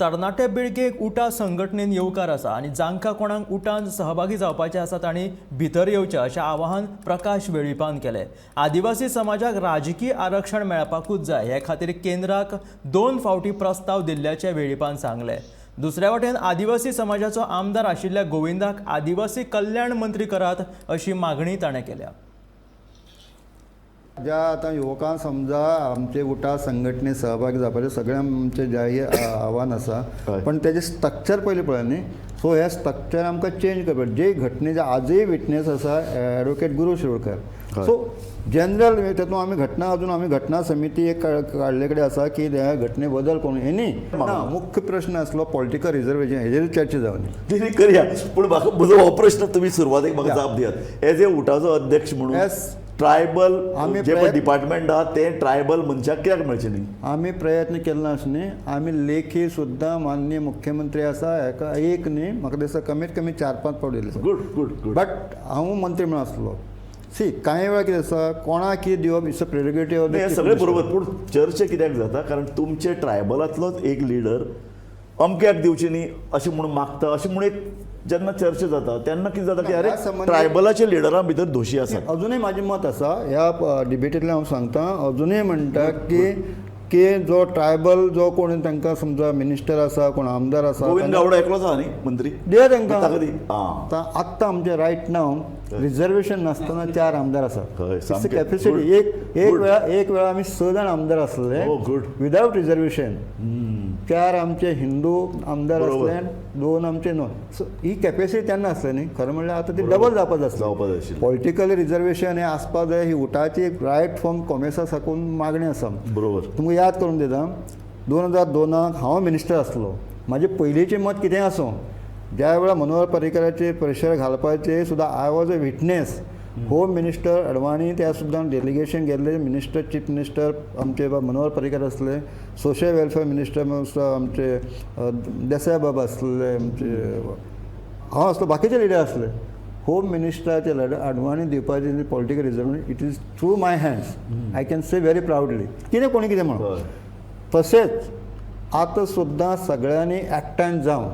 तरणाटे पिळगेक उटा संघटनेन येवकार आसा आनी जांकां कोणाक उटांत सहभागी जावपाचें आसा तांणी भितर येवचें अशें आवाहन प्रकाश वेळीपान केलें। आदिवासी समाजाक राजकीय आरक्षण मेळपाकूच जाय हे खातीर केंद्राक 2 फावटी प्रस्ताव दिल्ल्याचें वेळीपान सांगलें। दुसऱ्या वटेन आदिवासी समाजाचो आमदार आशिल्ल्या गोविंदाक आदिवासी कल्याण मंत्री करात अशी मागणी ताणें केल्या। ज्या आता युवकांक समजा आमचे उठा संघटनेत सहभागी जावपाचें सगळें आमचें जाहीर आव्हान आसा, पण तेजें स्ट्रक्चर पयलीं पळय न्ही, सो हे स्ट्रक्चर आमकां चेंज करपाक जे घटनेचे आजूय विटनेस आसा एडवोकेट गुरू शिरोडकर। सो जनरल तातूंत आमी घटना समिती एक काडले कडेन आसा की ह्या घटने बदल करून हे न्ही मुख्य प्रश्न आसलो पॉलिटिकल रिजर्वेशन हेजेर चर्चा जावनी ती करया। पूण म्हाका म्हजो हो प्रश्न तुमी सुरवातेक म्हाका जाप दियात। एज ए उठाचो अध्यक्ष म्हणून ट्रायबल आमी जे डिपार्टमेंट आहा ते ट्रायबल मनशाक कित्याक मेळचें न्ही? आमी प्रयत्न केलो नासले। आमी लेखी सुद्दां माननीय मुख्यमंत्री आसा हेका एक न्ही म्हाका दिसता कमीत कमी 4-5 फावट दिले। Good good good. बट हांव मंत्री म्हणून आसलो सी कांय वेळा कितें आसा कोणाक कितें दिवप इट्स अ प्रेरोगेटीव। हें सगळें बरोबर, पूण चर्चा कित्याक जाता कारण तुमचे ट्रायबलांतलोच एक लिडर अमक्याक दिवचे न्ही अशें म्हणून मागता अशें म्हणून एक जेन्ना चर्चा जाता तेन्ना कितें जाता की अरे ट्रायबलाच्या लिडरां भितर दोशी आसात। अजुनूय म्हाजें मत आसा ह्या डिबेटींतल्यान हांव सांगता अजुनूय म्हणटा की जो ट्रायबल जो कोण तांकां समजा मिनिस्टर आसा कोण आमदार आसा गोविंद गावडो एकलोच आहा न्ही मंत्री दिया तांकां। आतां आमचे रायट नाव रिजर्वेशन नासतना 4 आमदार आसा कॅपेसिटी। एक वेळा आमी 6 जाण आमदार आसले विदाउट रिजर्वेशन। 4 आमचे हिंदू आमदार आसले 2 आमचे नॉन। सो ही कॅपेसिटी तेन्ना आसली न्ही खरें म्हणल्यार आतां ती डबल जावपाक आसली। पॉलिटिकल रिजर्वेशन हें आसपाक जाय ही उठाची एक रायट फ्रॉम कॉमेसा साकून मागणी आसा। बरोबर तुमकां याद करून दिता 2002 हांव मिनिस्टर आसलो। म्हाजें पयलींचें मत कितें आसूं ज्या वेळा मनोहर पर्रीकराचेर प्रेशर घालपाचें सुद्दां I was a witness. Home minister Advani त्या सुद्दां डेलिगेशन गेल्ले मिनिस्टर चीफ मिनिस्टर आमचे मनोहर पर्रीकर आसले, सोशल वेलफेअर मिनिस्टर आमचे देसाय बाबा आसले, आमचे हांव आसलो, बाकीचे लिडर आसले। होम मिनिस्टराचे अडवाणी दिवपाची political reservation it is through my hands. I can say very proudly कितें कोणी कितें म्हणून। तशेंच आतां सुद्दां सगळ्यांनी एकठांय जावन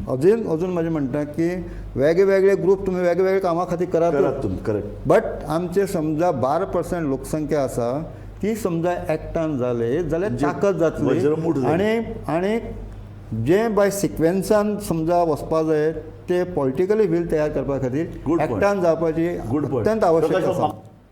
अजून म्हाजें म्हणटा की वेगळे ग्रूप तुमी वेगवेगळ्या कामां खातीर करात तुमी करेक्ट। बट आमचे समजा 12% लोकसंख्या आसा ती समजा एकठांय जाले जाल्यार ताकद जातली। आनी जे बाय सिक्वेन्सान समजा वचपा जाय ते पॉलिटिकली व्हील तयार करपा खातीर एकठांय जावपाची अत्यंत आवश्यक आसा।